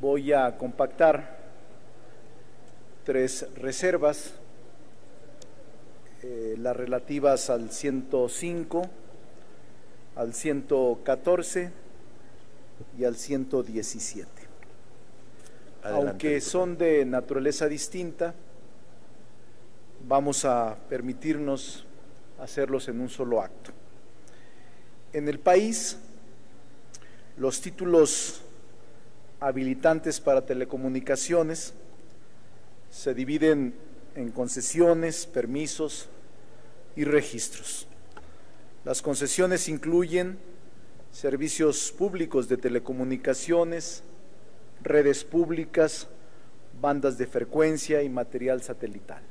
voy a compactar tres reservas, las relativas al 105, al 114 y al 117. Adelante, aunque son de naturaleza distinta, vamos a permitirnos hacerlos en un solo acto. En el país, los títulos habilitantes para telecomunicaciones se dividen en concesiones, permisos y registros. Las concesiones incluyen servicios públicos de telecomunicaciones, redes públicas, bandas de frecuencia y material satelital.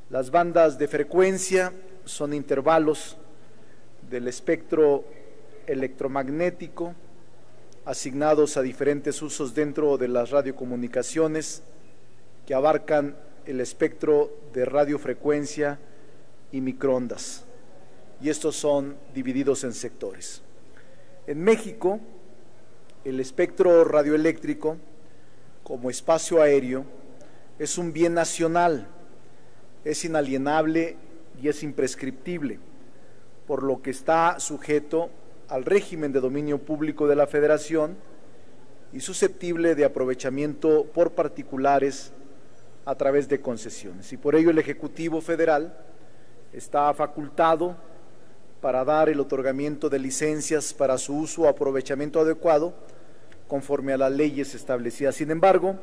Las bandas de frecuencia son intervalos del espectro electromagnético asignados a diferentes usos dentro de las radiocomunicaciones que abarcan el espectro de radiofrecuencia y microondas, y estos son divididos en sectores. En México, el espectro radioeléctrico, como espacio aéreo, es un bien nacional, es inalienable y es imprescriptible, por lo que está sujeto al régimen de dominio público de la Federación y susceptible de aprovechamiento por particulares a través de concesiones. Y por ello el Ejecutivo Federal está facultado para dar el otorgamiento de licencias para su uso o aprovechamiento adecuado conforme a las leyes establecidas. Sin embargo,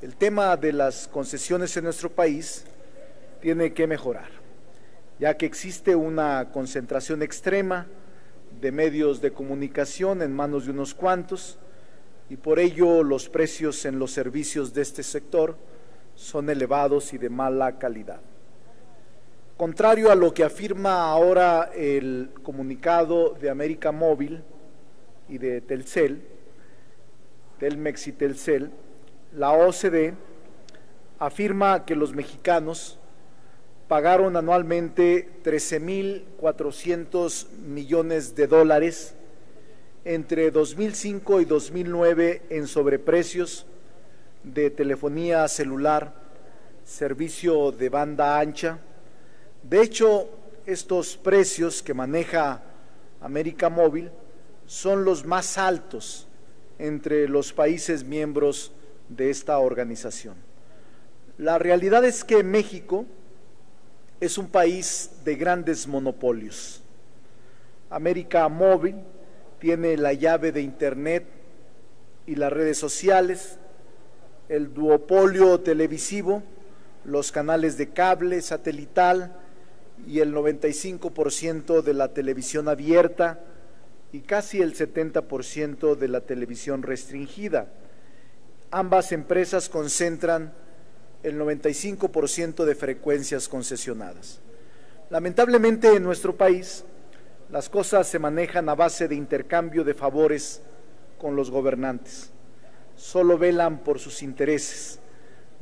el tema de las concesiones en nuestro país tiene que mejorar, ya que existe una concentración extrema de medios de comunicación en manos de unos cuantos, y por ello los precios en los servicios de este sector son elevados y de mala calidad. Contrario a lo que afirma ahora el comunicado de América Móvil y de Telcel, Telmex y Telcel, la OCDE afirma que los mexicanos pagaron anualmente 13.400 millones de dólares entre 2005 y 2009 en sobreprecios de telefonía celular, servicio de banda ancha. De hecho, estos precios que maneja América Móvil son los más altos entre los países miembros de esta organización. La realidad es que México es un país de grandes monopolios. América Móvil tiene la llave de Internet y las redes sociales, el duopolio televisivo, los canales de cable, satelital y el 95% de la televisión abierta y casi el 70% de la televisión restringida. Ambas empresas concentran el 95% de frecuencias concesionadas. Lamentablemente en nuestro país las cosas se manejan a base de intercambio de favores con los gobernantes. Solo velan por sus intereses,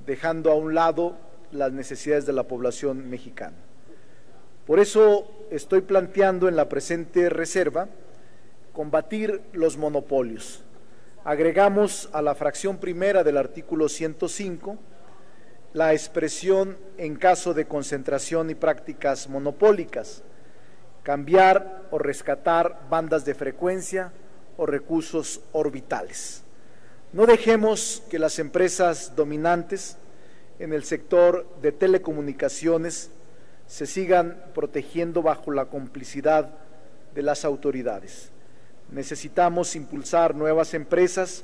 dejando a un lado las necesidades de la población mexicana. Por eso estoy planteando en la presente reserva combatir los monopolios. Agregamos a la fracción primera del artículo 105 la expresión en caso de concentración y prácticas monopólicas, cambiar o rescatar bandas de frecuencia o recursos orbitales. No dejemos que las empresas dominantes en el sector de telecomunicaciones se sigan protegiendo bajo la complicidad de las autoridades. Necesitamos impulsar nuevas empresas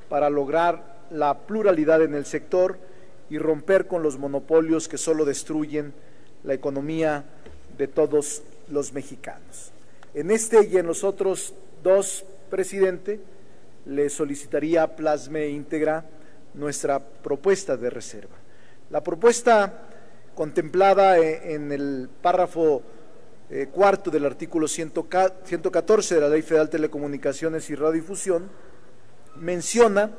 para lograr la pluralidad en el sector y romper con los monopolios que solo destruyen la economía de todos los mexicanos. En este y en los otros dos, presidente, le solicitaría plasme íntegra nuestra propuesta de reserva. La propuesta contemplada en el párrafo cuarto del artículo 114 de la Ley Federal de Telecomunicaciones y Radiodifusión menciona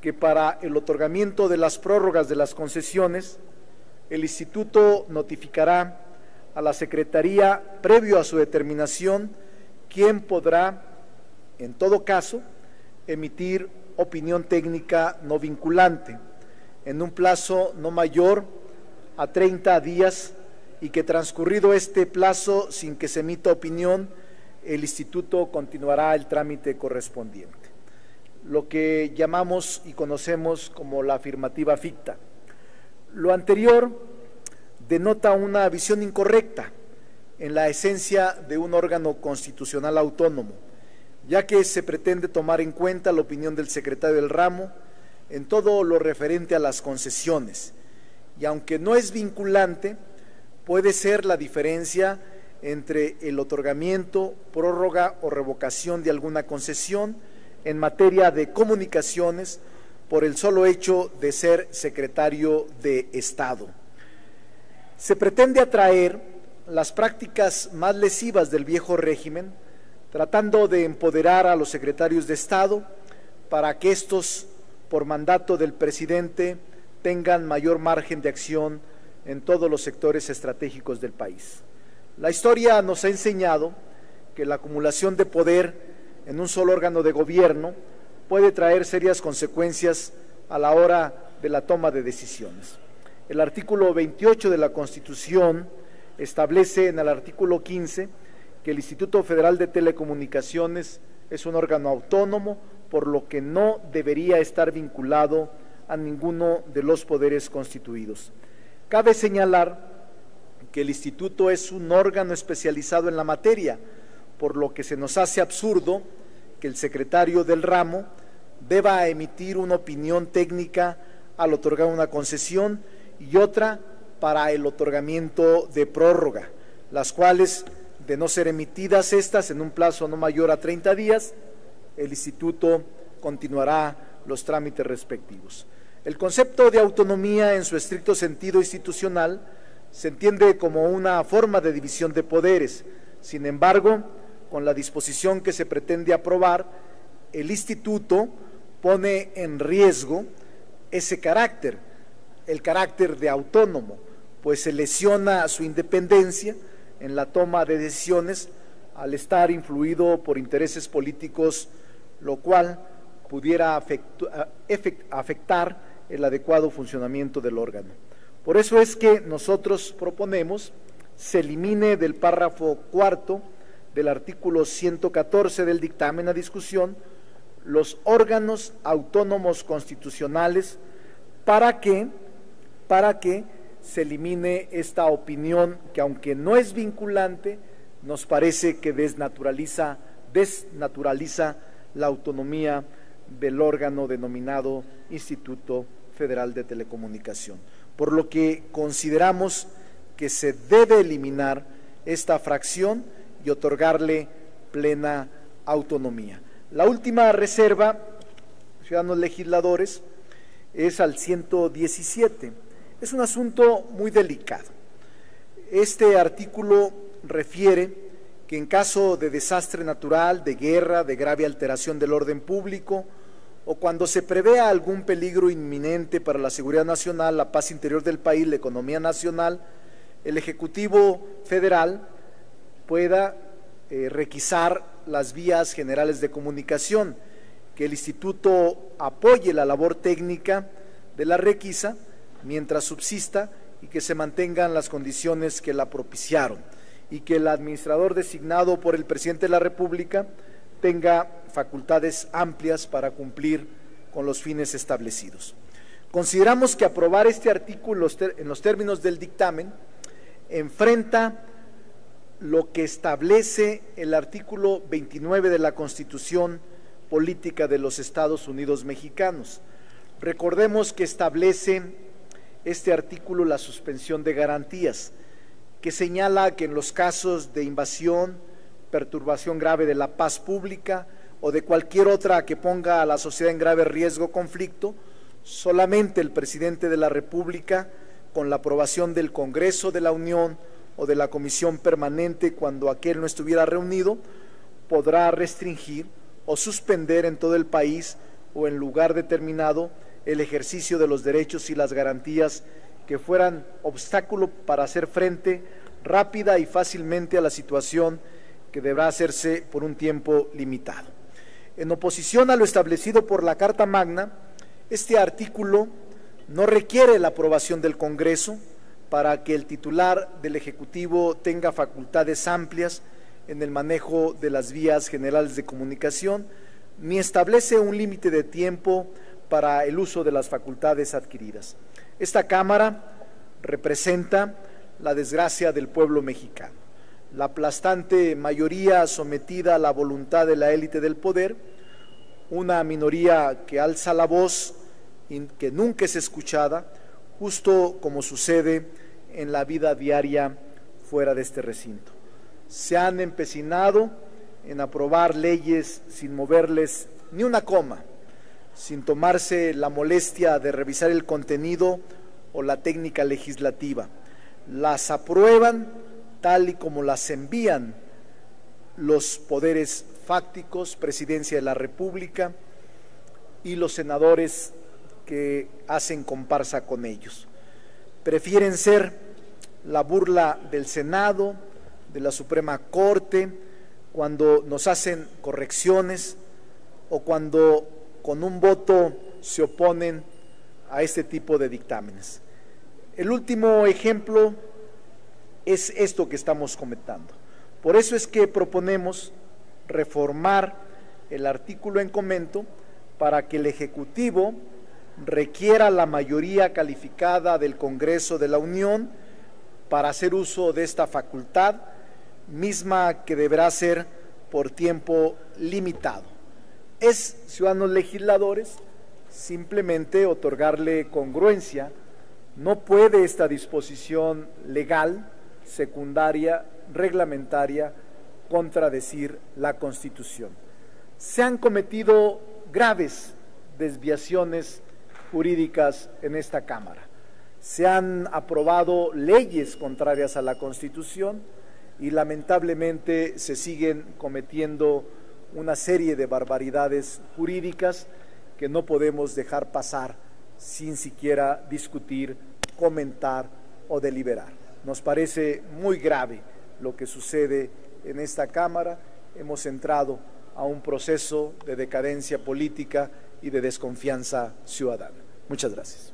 que para el otorgamiento de las prórrogas de las concesiones, el Instituto notificará a la Secretaría, previo a su determinación, quién podrá, en todo caso, emitir opinión técnica no vinculante, en un plazo no mayor a 30 días, y que transcurrido este plazo sin que se emita opinión, el Instituto continuará el trámite correspondiente, lo que llamamos y conocemos como la afirmativa ficta. Lo anterior denota una visión incorrecta en la esencia de un órgano constitucional autónomo, ya que se pretende tomar en cuenta la opinión del secretario del ramo en todo lo referente a las concesiones, y aunque no es vinculante, puede ser la diferencia entre el otorgamiento, prórroga o revocación de alguna concesión en materia de comunicaciones por el solo hecho de ser secretario de Estado. Se pretende atraer las prácticas más lesivas del viejo régimen, tratando de empoderar a los secretarios de Estado para que estos, por mandato del presidente, tengan mayor margen de acción en todos los sectores estratégicos del país. La historia nos ha enseñado que la acumulación de poder en un solo órgano de gobierno puede traer serias consecuencias a la hora de la toma de decisiones. El artículo 28 de la Constitución establece en el artículo 15 que el Instituto Federal de Telecomunicaciones es un órgano autónomo, por lo que no debería estar vinculado a ninguno de los poderes constituidos. Cabe señalar que el Instituto es un órgano especializado en la materia, por lo que se nos hace absurdo que el secretario del ramo deba emitir una opinión técnica al otorgar una concesión y otra para el otorgamiento de prórroga, las cuales, de no ser emitidas estas en un plazo no mayor a 30 días, el Instituto continuará los trámites respectivos. El concepto de autonomía en su estricto sentido institucional se entiende como una forma de división de poderes. Sin embargo, con la disposición que se pretende aprobar, el Instituto pone en riesgo ese carácter, el carácter de autónomo, pues se lesiona su independencia en la toma de decisiones al estar influido por intereses políticos, lo cual pudiera afectar el adecuado funcionamiento del órgano. Por eso es que nosotros proponemos se elimine del párrafo cuarto del artículo 114 del dictamen a discusión los órganos autónomos constitucionales para que se elimine esta opinión que, aunque no es vinculante, nos parece que desnaturaliza la autonomía del órgano denominado Instituto Federal de Telecomunicación, por lo que consideramos que se debe eliminar esta fracción y otorgarle plena autonomía. La última reserva, ciudadanos legisladores, es al 117. Es un asunto muy delicado. Este artículo refiere que en caso de desastre natural, de guerra, de grave alteración del orden público, o cuando se prevea algún peligro inminente para la seguridad nacional, la paz interior del país, la economía nacional, el Ejecutivo Federal pueda requisar las vías generales de comunicación, que el Instituto apoye la labor técnica de la requisa mientras subsista y que se mantengan las condiciones que la propiciaron, y que el administrador designado por el presidente de la República tenga facultades amplias para cumplir con los fines establecidos. Consideramos que aprobar este artículo en los términos del dictamen enfrenta lo que establece el artículo 29 de la Constitución Política de los Estados Unidos Mexicanos. Recordemos que establece este artículo la suspensión de garantías, que señala que en los casos de invasión, perturbación grave de la paz pública o de cualquier otra que ponga a la sociedad en grave riesgo o conflicto, solamente el presidente de la República, con la aprobación del Congreso de la Unión o de la Comisión Permanente, cuando aquel no estuviera reunido, podrá restringir o suspender en todo el país o en lugar determinado el ejercicio de los derechos y las garantías que fueran obstáculo para hacer frente rápida y fácilmente a la situación que deberá hacerse por un tiempo limitado. En oposición a lo establecido por la Carta Magna, este artículo no requiere la aprobación del Congreso para que el titular del Ejecutivo tenga facultades amplias en el manejo de las vías generales de comunicación, ni establece un límite de tiempo para el uso de las facultades adquiridas. Esta Cámara representa la desgracia del pueblo mexicano, la aplastante mayoría sometida a la voluntad de la élite del poder, una minoría que alza la voz y que nunca es escuchada, justo como sucede en la vida diaria fuera de este recinto. Se han empecinado en aprobar leyes sin moverles ni una coma, sin tomarse la molestia de revisar el contenido o la técnica legislativa. Las aprueban tal y como las envían los poderes fácticos, Presidencia de la República y los senadores que hacen comparsa con ellos. Prefieren ser la burla del Senado, de la Suprema Corte, cuando nos hacen correcciones o cuando con un voto se oponen a este tipo de dictámenes. El último ejemplo es esto que estamos comentando. Por eso es que proponemos reformar el artículo en comento para que el Ejecutivo requiera la mayoría calificada del Congreso de la Unión para hacer uso de esta facultad, misma que deberá ser por tiempo limitado. Es, ciudadanos legisladores, simplemente otorgarle congruencia. No puede esta disposición legal, secundaria, reglamentaria, contradecir la Constitución. Se han cometido graves desviaciones jurídicas en esta Cámara. Se han aprobado leyes contrarias a la Constitución y lamentablemente se siguen cometiendo una serie de barbaridades jurídicas que no podemos dejar pasar sin siquiera discutir, comentar o deliberar. Nos parece muy grave lo que sucede en esta Cámara. Hemos entrado a un proceso de decadencia política y de desconfianza ciudadana. Muchas gracias.